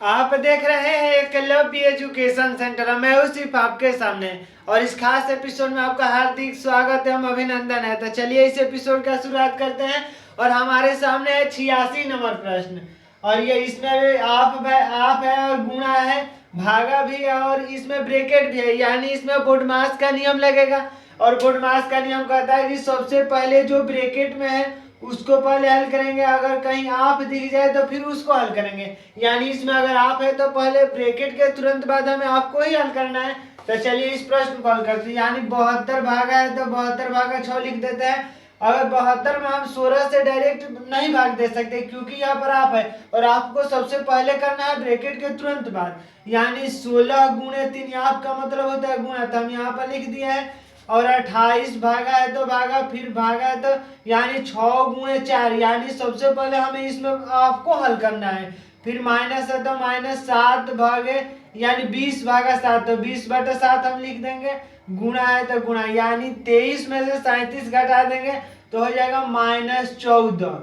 आप देख रहे हैं एकलव्य एजुकेशन सेंटर। मैं हूं सिर्फ आपके सामने और इस खास एपिसोड में आपका हार्दिक स्वागत एवं अभिनंदन है। तो चलिए इस एपिसोड का शुरुआत करते हैं और हमारे सामने है 86 नंबर प्रश्न। और ये इसमें भी आप है और गुणा है, भागा भी है और इसमें ब्रैकेट भी है, यानी इसमें बोडमास का नियम लगेगा। और बोडमास का नियम कहता है कि सबसे पहले जो ब्रैकेट में है उसको पहले हल करेंगे, अगर कहीं आप दिख जाए तो फिर उसको हल करेंगे। यानी इसमें अगर आप है तो पहले ब्रैकेट के तुरंत बाद हमें आपको ही हल करना है। तो चलिए इस प्रश्न को हल करते हैं। यानी 72 भागा है तो 72 भागा 6 लिख देते हैं। अगर 72 में हम 16 से डायरेक्ट नहीं भाग दे सकते क्योंकि यहाँ पर आप है और आपको सबसे पहले करना है ब्रैकेट के तुरंत बाद। यानी 16 गुणे 3 आपका मतलब होता है गुणा, तो हम यहाँ पर लिख दिए है। और 28 भागा है तो भागा, फिर भागा है तो यानी 6 गुणे 4, यानी सबसे पहले हमें इसमें आपको हल करना है। फिर माइनस है तो माइनस 7 भागे यानी 20 भागा 7, तो 20/7 हम लिख देंगे। गुणा है तो गुणा, यानी 23 में से 37 घटा देंगे तो हो जाएगा -14।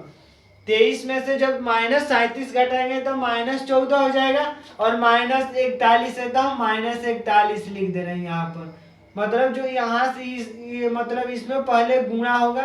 23 में से जब -37 घटाएंगे तो -14 हो जाएगा। और -41 है तो हम -41 लिख दे रहे हैं यहाँ पर। मतलब जो यहाँ से ये मतलब इसमें पहले गुणा होगा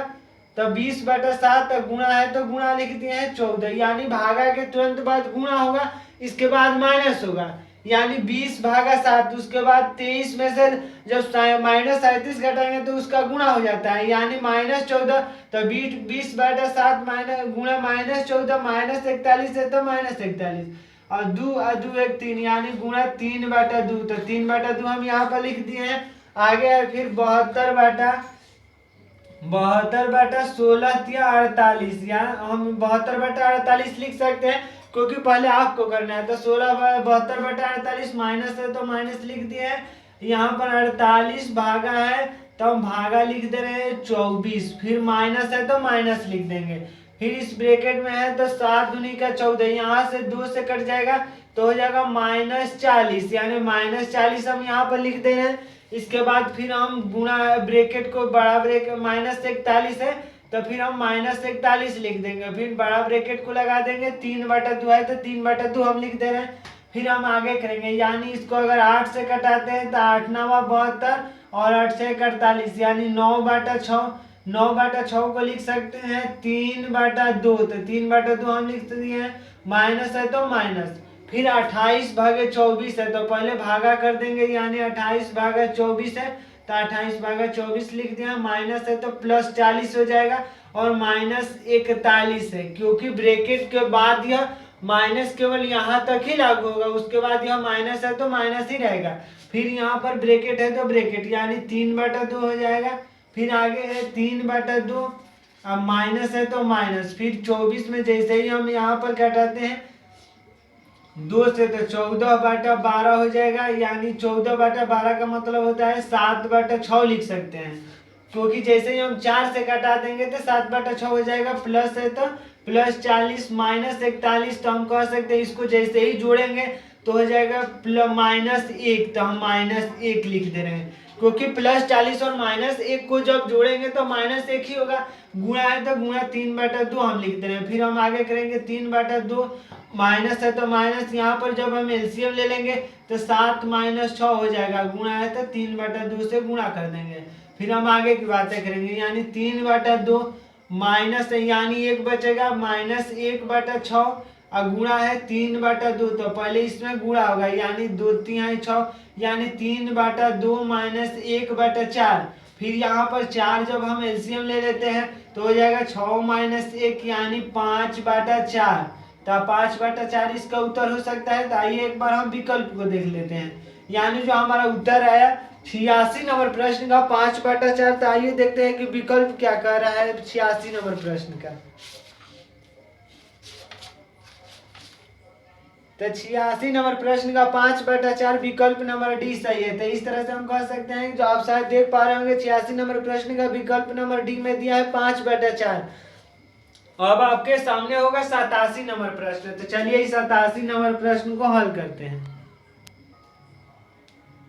तो 20/7, गुणा है तो गुणा लिख दिए हैं 14, यानी भागा के तुरंत बाद गुणा होगा, इसके बाद माइनस होगा। यानी 20 भागा 7, उसके बाद 23 में से जब -37 घटाएंगे तो उसका गुणा हो जाता है, यानी -14। तो 20/7 माइनस गुणा -14 -41 है तो -41 और 2 1 3, यानी गुणा 3/2। तो 3/2 हम यहाँ पर लिख दिए हैं। आगे है फिर 72/16 या 48, या हम 72/48 लिख सकते हैं क्योंकि पहले आपको करना है। तो 72/48 माइनस है तो माइनस लिख दिए हैं। यहाँ पर 48 भागा है तो हम भागा लिख दे रहे हैं 24, फिर माइनस है तो माइनस लिख देंगे। फिर इस ब्रैकेट में है तो 7 दूनी का 14, यहाँ से 2 से कट जाएगा तो हो जाएगा -40, यानी -40 हम यहाँ पर लिख दे रहे हैं। इसके बाद फिर हम गुणा ब्रैकेट को बड़ा ब्रैकेट -41 है तो फिर हम -41 लिख देंगे। फिर बड़ा ब्रैकेट को लगा देंगे, 3/2 है तो 3/2 हम लिख दे रहे हैं। फिर हम आगे करेंगे, यानी इसको अगर 8 से कटाते हैं तो 8 9 72 और 8 से 48, यानी 9/6। 9/6 को लिख सकते हैं 3/2, तो 3/2 हम लिख दिए हैं। माइनस है तो माइनस, फिर 28 भागे 24 है तो पहले भागा कर देंगे, यानी 28 भागा 24 है तो 28 भागा 24 लिख दिया। माइनस है तो +40 हो जाएगा और -41 है, क्योंकि ब्रैकेट के बाद यह माइनस केवल यहाँ तक ही लागू होगा, उसके बाद यह माइनस है तो माइनस ही रहेगा। फिर यहाँ पर ब्रैकेट है तो ब्रैकेट, यानी 3/2 हो जाएगा। फिर आगे है 3/2, अब माइनस है तो माइनस, फिर 24 में जैसे ही हम यहाँ पर घटाते हैं 2 से तो 14/12 हो जाएगा, यानी 14/12 का मतलब होता है 7/6 लिख सकते हैं, क्योंकि जैसे ही हम 4 से घटा देंगे तो 7/6 हो जाएगा। प्लस है तो +40 -41, तो हम कह सकते हैं इसको जैसे ही जोड़ेंगे तो हो जाएगा -1, तो हम -1 लिख दे रहे हैं, क्योंकि +40 और -1 को जब जोड़ेंगे तो -1 ही होगा। गुणा है तो गुणा 3/2 हम लिख दे रहे हैं। फिर हम आगे करेंगे 3/2, माइनस है तो माइनस, यहाँ पर जब हम एलसीएम ले लेंगे तो 7 - 6 हो जाएगा। गुणा है तो 3/2 से गुणा कर देंगे। फिर हम आगे की बातें करेंगे, यानी 3/2 माइनस है, यानी 1 बचेगा, -1/6 और गुणा है 3/2, तो पहले इसमें गुणा होगा, यानी 2 3 6, यानी 3/2 -1/4। फिर यहाँ पर 4 जब हम एलसीएम ले लेते हैं तो हो जाएगा 6 - 1, यानी 5/4। तो 5/4 इसका उत्तर हो सकता है। तो आइए एक बार हम विकल्प को देख लेते हैं, यानी जो हमारा उत्तर आया 86 नंबर प्रश्न का 5/4। तो आइए देखते हैं कि विकल्प क्या कह रहा है 86 नंबर प्रश्न का। तो 86 नंबर प्रश्न का 5/4 विकल्प नंबर डी सही है। तो इस तरह से हम कह सकते हैं, जो आप शायद देख पा रहे होंगे 86 नंबर प्रश्न का विकल्प नंबर डी में दिया है 5/4। अब आपके सामने होगा 87 नंबर प्रश्न। तो चलिए इस 87 नंबर प्रश्न को हल करते हैं।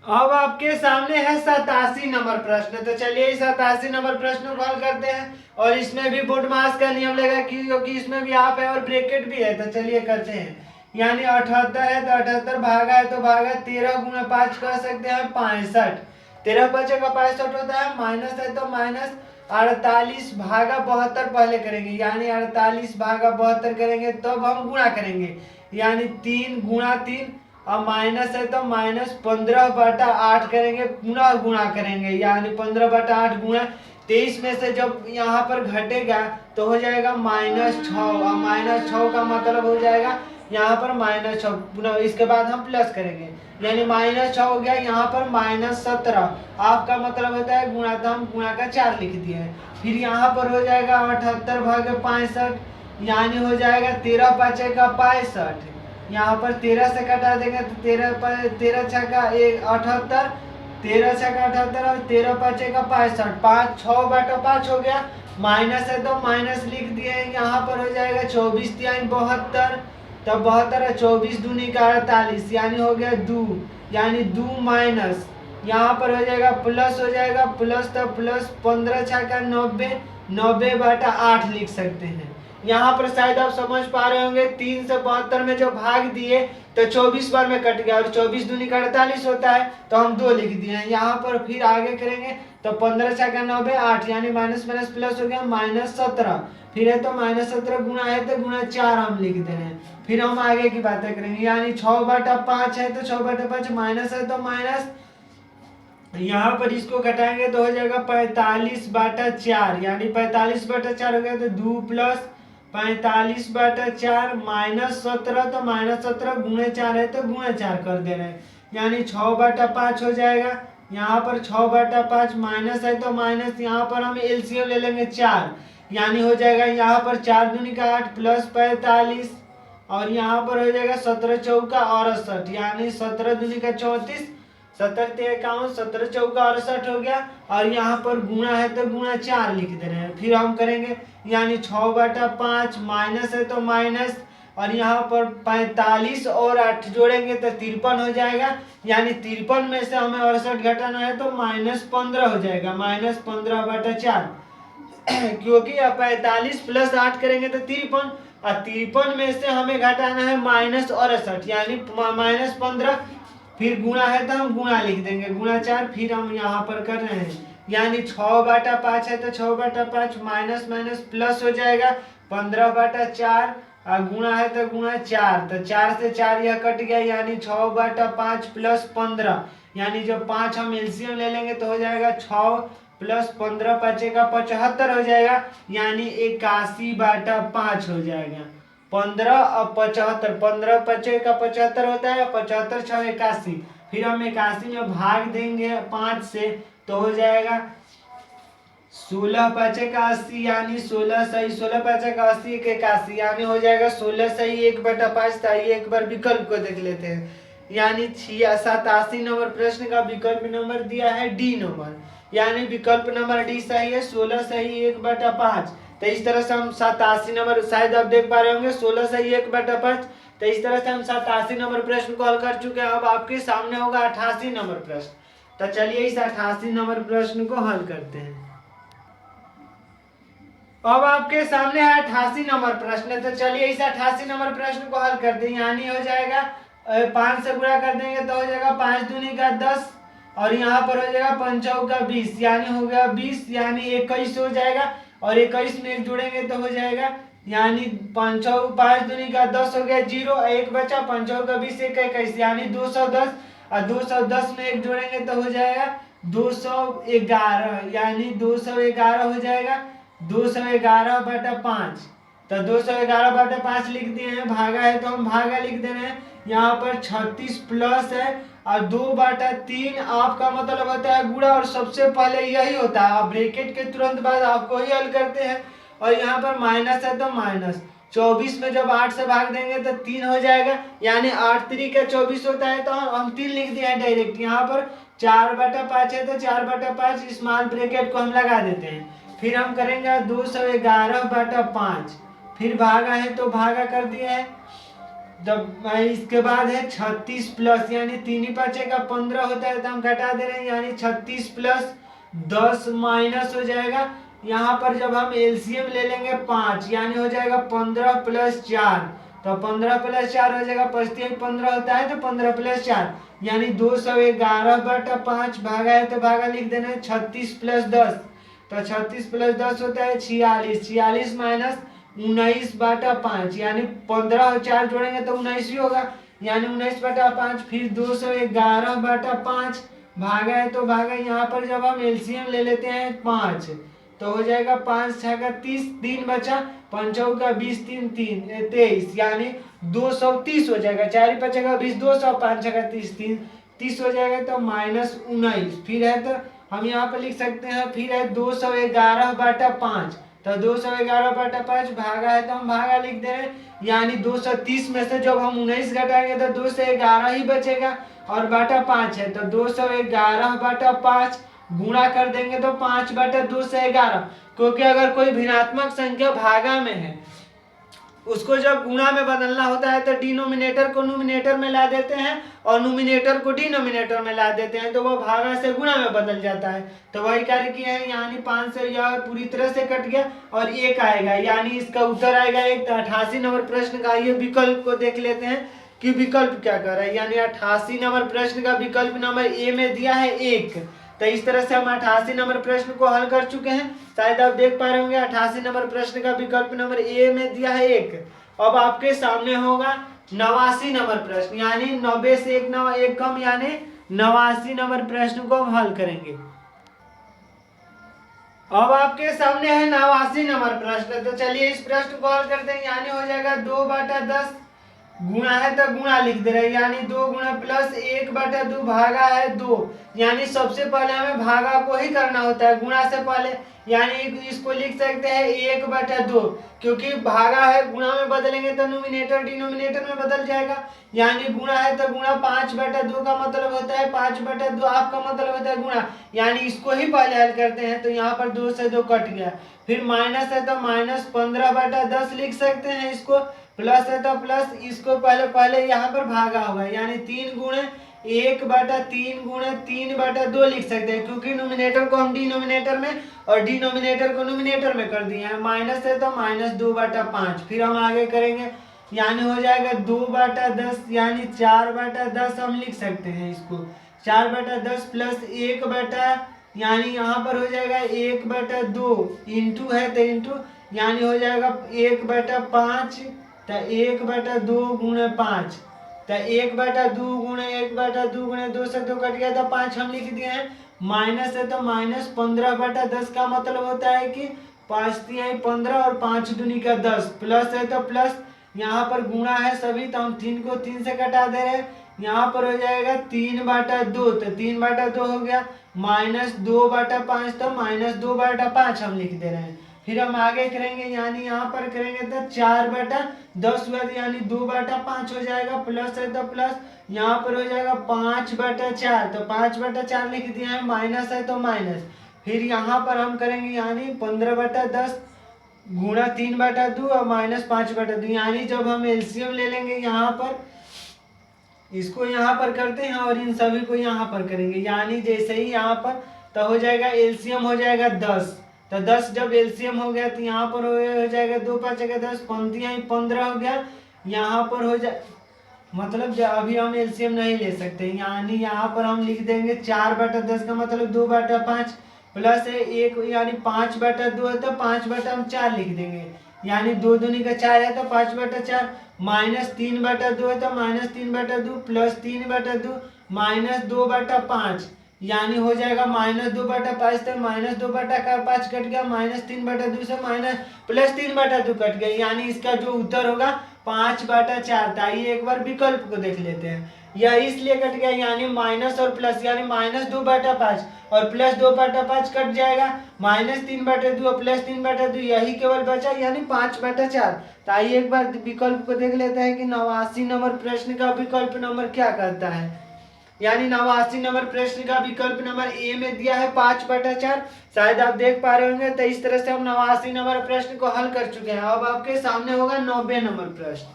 अब आपके सामने है 87 नंबर प्रश्न। तो चलिए इस 87 नंबर प्रश्न को हल करते हैं। और इसमें भी बोडमास का नियम लगेगा, क्योंकि इसमें भी आप है और ब्रैकेट भी है। तो चलिए करते हैं। यानी 78 है तो 78 भागा है तो भागा 13 गुना 5 कर सकते हैं 65। 13 बचे का 65 होता है, माइनस है तो माइनस 48 भागा 72 पहले करेंगे, यानी 48 भागा 72 करेंगे तब हम गुणा करेंगे, यानी 3 गुणा 3 और माइनस है तो माइनस 15/8 करेंगे, पुनः गुणा करेंगे, यानी 15/8 गुणा 23 में से जब यहाँ पर घटेगा तो हो जाएगा -6 और -6 का मतलब हो जाएगा यहाँ पर -6, पुनः इसके बाद हम प्लस करेंगे, यानी -6 हो गया, यहाँ पर -17 आपका मतलब होता है गुणा, तो हम गुणा का 4 लिख दिए हैं। फिर यहाँ पर हो जाएगा 78 भागे 65, यानी हो जाएगा 13 पाँचे का 65, यहाँ पर 13 से कटा देंगे तो 13 छक्का 78, 13 छक्का 78 और 13 पाँचे का 65, 5 6/5 हो गया, माइनस है तो माइनस लिख दिए, यहाँ पर हो जाएगा 24 तिहाई 72, तब 72 है 24 दूनी का 48, यानी हो गया 2, यानी 2 माइनस यहाँ पर हो जाएगा प्लस, हो जाएगा प्लस, तब प्लस 15 छक्का 90, 90/8 लिख सकते हैं। यहाँ पर शायद आप समझ पा रहे होंगे 3 से 72 में जो भाग दिए तो 24 बार में कट गया और 24 दूनी का 48 होता है तो हम 2 लिख दिए हैं। यहाँ पर फिर आगे करेंगे तो 15 छक्का 90 8, यानी माइनस माइनस प्लस हो गया -17, फिर है तो -17 गुणा है तो गुणा 4 हम लिख दे रहे हैं। फिर हम आगे की बातें करेंगे, यानी 6/5 है तो 6/5 माइनस है तो माइनस, यहाँ पर इसको घटाएंगे तो हो जाएगा 45/4, यानी 45/4 हो गया तो 2 प्लस 45/4 -17, तो -17 गुणे 4 है तो गुणे 4 कर दे रहे हैं, यानी 6/5 हो जाएगा। यहाँ पर 6/5 माइनस है तो माइनस, यहाँ पर हम एलसीएम ले लेंगे 4, यानी हो जाएगा यहाँ पर 4 दूनी का 8 प्लस 45 और यहाँ पर हो जाएगा 17 चौका 68, यानी 17 दूनी का 34, 17 51, 17 चौका 68 हो गया, और यहाँ पर गुणा है तो गुणा 4 लिख दे रहे हैं। फिर हम करेंगे, यानी 6/5 माइनस है तो माइनस, और यहाँ पर 45 और 8 जोड़ेंगे तो 53 हो जाएगा, यानी 53 में से हमें 68 घटाना है तो -15 हो जाएगा, -15/4 क्योंकि 45 प्लस 8 करेंगे तो 53, और 53 में से हमें घटाना है -68, यानी -15, फिर गुणा है तो हम गुणा लिख देंगे, गुणा 4, फिर हम यहाँ पर कर रहे हैं, यानी 6/5 है तो 6/5 माइनस माइनस प्लस हो जाएगा 15/4, और गुणा है तो गुणा 4, तो 4 से 4 यह कट गया, यानी 6/5 प्लस 15, यानी जब 5 हम एलसीएम ले लेंगे तो हो जाएगा 6 प्लस 15 5 का 75 हो जाएगा, यानी 81/5 हो जाएगा। 15 और 75, 15 5 का 75 होता है, 75 6 81, फिर हम 81 में भाग देंगे 5 से तो हो जाएगा 16 5 का 80, यानी 16 सही 16 5 का 80 1 81, यानी हो जाएगा 16 सही 1/5 था। ये एक बार विकल्प को देख लेते हैं, यानी 87 नंबर प्रश्न का विकल्प नंबर दिया है डी नंबर, यानी विकल्प नंबर डी सही है, 16 सही 1/5। तो इस तरह से हम 87 नंबर, शायद आप देख पा रहे होंगे 16 सही 1/5, तो इस तरह से हम 87 नंबर प्रश्न को हल कर चुके हैं। अब आपके सामने होगा 88 नंबर प्रश्न, तो चलिए इस 88 नंबर प्रश्न को हल करते हैं। अब आपके सामने है 88 नंबर प्रश्न, तो चलिए इस 88 नंबर प्रश्न को हल करते हैं। यानी हो जाएगा 5 से गुणा कर देंगे तो हो जाएगा 5 दूनी का 10, और यहाँ पर हो जाएगा 5 चौका 20, यानी हो गया 20, यानी 21 हो जाएगा, और 21 में 1 जोड़ेंगे तो हो जाएगा, यानी 5 दूनी का 10 हो गया 0, 1 बचा, 5 चौका 20 1 21, यानी 210, और 210 में 1 जोड़ेंगे तो हो जाएगा 211, यानी 211 हो जाएगा 211/5, तो 211/5 लिख दिए हैं। भागा है तो हम भागा लिख दे रहे हैं, यहाँ पर 36 प्लस है और 2/3 आपका मतलब होता है गुणा, और सबसे पहले यही होता है, आप ब्रैकेट के तुरंत बाद आपको ही हल करते हैं। और यहाँ पर माइनस है तो माइनस, 24 में जब 8 से भाग देंगे तो 3 हो जाएगा, यानी 8 3 का 24 होता है, तो हम 3 लिख दिए हैं डायरेक्ट। यहाँ पर 4/5 है तो 4/5 स्मॉल ब्रैकेट को हम लगा देते हैं। फिर हम करेंगे 211/5, फिर भागा है तो भागा कर दिए है, जब इसके बाद है 36 प्लस, यानी 3 5 का 15 होता है तो हम घटा दे रहे हैं, यानी 36 प्लस 10 माइनस हो जाएगा। यहाँ पर जब हम एलसीएम ले लेंगे 5, यानी हो जाएगा 15 प्लस 4, तो 15 प्लस 4 हो जाएगा, 15 होता है तो 15 प्लस 4 यानी 211/5 भागा है तो भागा लिख देना है 36 प्लस 10, तो 36 प्लस 10 होता है 46, 46 माइनस 19/5 यानी 15 और 4 जोड़ेंगे तो 19 ही होगा, यानी 19/5। फिर 211/5 भागा है तो भागा, यहाँ पर जब हम एलसीएम ले लेते हैं 5 तो हो जाएगा 5 छका 30, 3 बचा, 5 चौका 20, 3 23 यानी 230 हो जाएगा, 4 ही बचेगा 20, 200, 5 छका 30, 30 हो जाएगा तो -19। फिर है तो हम यहाँ पर लिख सकते हैं, फिर है 211/5, तो 211/5 भागा है तो हम भागा लिख दे रहे हैं, यानी 230 में से जब हम 19 घटाएंगे तो 211 ही बचेगा और बटा 5 है तो 211/5 गुणा कर देंगे तो 5/211, क्योंकि अगर कोई भिन्नात्मक संख्या भागा में है उसको जब गुणा में बदलना होता है तो डिनोमिनेटर को न्यूमिनेटर में ला देते हैं और न्यूमिनेटर को डिनोमिनेटर में ला देते हैं, तो वो भागा से गुणा में बदल जाता है। तो वही कार्य किया है, यानी 5 से यह पूरी तरह से कट गया और 1 आएगा, यानी इसका उत्तर आएगा 1। 88 नंबर प्रश्न का ये विकल्प को देख लेते हैं कि विकल्प क्या कर रहा है, यानी 88 नंबर प्रश्न का विकल्प नंबर ए में दिया है 1। तो इस तरह से हम 88 नंबर प्रश्न को हल कर चुके हैं, शायद आप देख पा रहे होंगे 88 नंबर प्रश्न का विकल्प नंबर ए में दिया है 1। अब आपके सामने होगा 89 नंबर प्रश्न, यानी 90 से एक कम यानी 89 नंबर प्रश्न को हम हल करेंगे। अब आपके सामने है 89 नंबर प्रश्न, तो चलिए इस प्रश्न को हल करते हैं, यानी हो जाएगा 2/10 गुणा है तो गुणा लिख दे रहे, यानी 2 गुणा प्लस 1/2 भागा है 2, यानी सबसे पहले हमें भागा को ही करना होता है गुणा से पहले, यानी इसको लिख सकते हैं 1/2, क्योंकि भागा है गुणा में बदलेंगे तो न्यूमिनेटर डिनोमिनेटर में बदल जाएगा, यानी गुणा है तो गुणा 5/2 का मतलब होता है 5/2 आपका मतलब होता है गुणा, यानी इसको ही पहले हल करते हैं तो यहाँ पर 2 से 2 कट गया। फिर माइनस है तो -15/10 लिख सकते हैं इसको, प्लस है तो प्लस, इसको पहले यहाँ पर भागा होगा, यानी 3 गुणे 1/3 गुणे 3/2 लिख सकते हैं, क्योंकि नोमिनेटर को हम डिनोमिनेटर में और डिनोमिनेटर को नोमिनेटर में कर दिए हैं। माइनस है तो -2/5। फिर हम आगे करेंगे, यानी हो जाएगा 2/10 यानी 4/10 हम लिख सकते हैं इसको, 4/10 प्लस 1 यानी यहाँ पर हो जाएगा 1/2 इंटू है तो इंटू, यानी हो जाएगा 1/5, तो 1/2 गुणे 5, तो 1/2 गुणे 1/2 गुणे 2 से 2 कट गया तो 5 हम लिख दिए हैं। माइनस है तो -15/10 का मतलब होता है कि 5 तिहाई 15 और 5 दूनी का 10, प्लस है तो प्लस, यहाँ पर गुणा है सभी तो हम 3 को 3 से कटा दे रहे हैं, यहाँ पर हो जाएगा 3/2, तो 3/2 हो गया, -2/5 तो -2/5 हम लिख दे रहे हैं। फिर हम आगे करेंगे, यानी यहाँ पर करेंगे तो 4/10 हुआ यानी 2/5 हो जाएगा, प्लस है तो प्लस, यहाँ पर हो जाएगा 5/4, तो 5/4 लिख दिया है, माइनस है तो माइनस। फिर यहाँ पर हम करेंगे, यानी 15/10 गुणा 3/2 और -5/2, यानी जब हम एलसीएम ले लेंगे यहाँ पर, इसको यहाँ पर करते हैं और इन सभी को यहाँ पर करेंगे, यानी जैसे ही यहाँ पर तो हो जाएगा एलसीएम हो जाएगा 10, तो 10 जब एलसीएम हो गया तो यहाँ पर हो जाएगा 2 5 10, 15 हो गया, यहाँ पर हो जाए मतलब अभी हम एलसीएम नहीं ले सकते, यानी यहाँ पर हम लिख देंगे 4/10 का मतलब 2/5 प्लस है 1, यानी 5/2 है तो 5/4 लिख देंगे, यानी 2 दूनी का 4 है तो 5/4, -3/2 है तो -3/2 प्लस 3/2 -2/5, यानी हो जाएगा -2/5, तो -2/5 कट गया, -3/2 से +3/2 कट गया, यानी इसका जो उत्तर होगा 5/4। आइए एक बार विकल्प को देख लेते हैं, यह इसलिए कट गया, यानी माइनस और प्लस, यानी -2/5 और +2/5 कट जाएगा, -3/2 और +3/2 यही केवल बचा, यानी 5/4। तो आइए एक बार विकल्प को देख लेते हैं कि 89 नंबर प्रश्न का विकल्प नंबर क्या करता है, यानी 89 नंबर प्रश्न का विकल्प नंबर ए में दिया है 5/4, शायद आप देख पा रहे होंगे। तो इस तरह से हम 89 नंबर प्रश्न को हल कर चुके हैं। अब आपके सामने होगा 90 नंबर प्रश्न।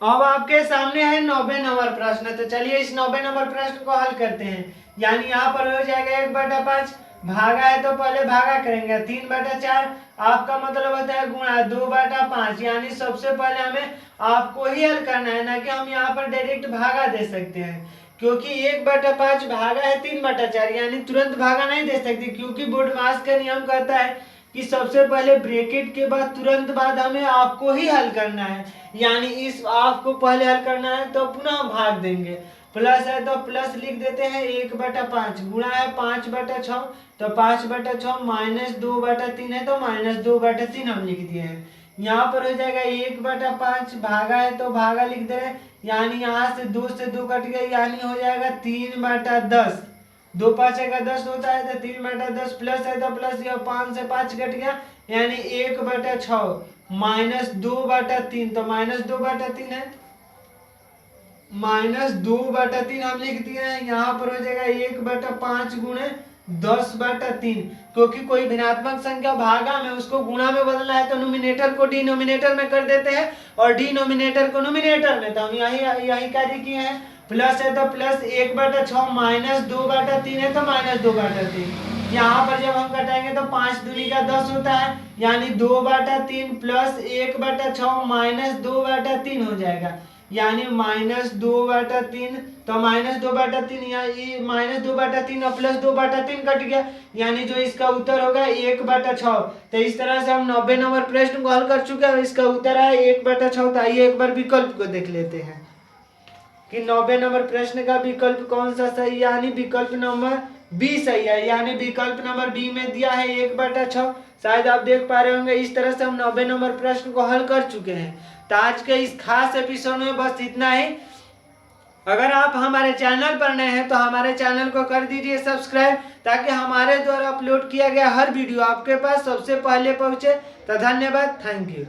अब आपके सामने है 90 नंबर प्रश्न, तो चलिए इस 90 नंबर प्रश्न को हल करते हैं, यानी यहाँ पर हो जाएगा 1/5 भागा है तो पहले भागा करेंगे, 3/4 आपका मतलब होता है गुणा 2/5, यानी सबसे पहले हमें आपको ही हल करना है, ना कि हम यहाँ पर डायरेक्ट भागा दे सकते हैं, क्योंकि 1/5 भागा है 3/4, यानी तुरंत भागा नहीं दे सकते, क्योंकि बोर्डमास का नियम कहता है कि सबसे पहले ब्रैकेट के बाद तुरंत बाद हमें आपको ही हल करना है, यानी इस आपको पहले हल करना है तो पुनः भाग देंगे। प्लस है तो प्लस लिख देते हैं 1/5, गुणा है 5/6 तो 5/6, -2/3 है तो -2/3 हम लिख दिए हैं। यहाँ पर हो जाएगा 1/5, भागा है तो भागा लिख दे रहे हैं, यानी यहाँ से 2 से 2 कट गया, यानी हो जाएगा 3/10, 2 5 का 10 होता है तो 3/10, प्लस है तो प्लस, यह 5 से 5 कट गया, यानी 1/6 -2/3 तो -2/3 है, -2/3 हम लिख दिए हैं। यहाँ पर हो जाएगा 1/5 गुणे 10/3, क्योंकि कोई भिन्नात्मक संख्या भागा में उसको गुणा में बदलना है तो नोमिनेटर को डिनोमिनेटर में कर देते हैं और डिनोमिनेटर को नोमिनेटर में, तो हम यही कार्य किए हैं। प्लस है तो प्लस 1/6, -2/3 है तो -2/3, यहाँ पर जब हम घटाएंगे तो 5 दूनी का 10 होता है, यानी 2/3 प्लस 1/6 -2/3 हो जाएगा, यानी -2/3, तो -2/3 यहाँ -2/3 और +2/3 कट गया, यानी जो इसका उत्तर होगा 1/6। तो इस तरह से हम 90 नंबर प्रश्न को हल कर चुके हैं, इसका उत्तर है 1/6। तो आइए एक बार विकल्प को देख लेते हैं कि 90 नंबर प्रश्न का विकल्प कौन सा सही, यानी विकल्प नंबर बी सही है, यानी विकल्प नंबर बी में दिया है 1/6। शायद आप देख पा रहे होंगे, इस तरह से हम 90 नंबर प्रश्न को हल कर चुके हैं। तो आज के इस खास एपिसोड में बस इतना ही। अगर आप हमारे चैनल पर नए हैं तो हमारे चैनल को कर दीजिए सब्सक्राइब, ताकि हमारे द्वारा अपलोड किया गया हर वीडियो आपके पास सबसे पहले पहुंचे। तो धन्यवाद, थैंक यू।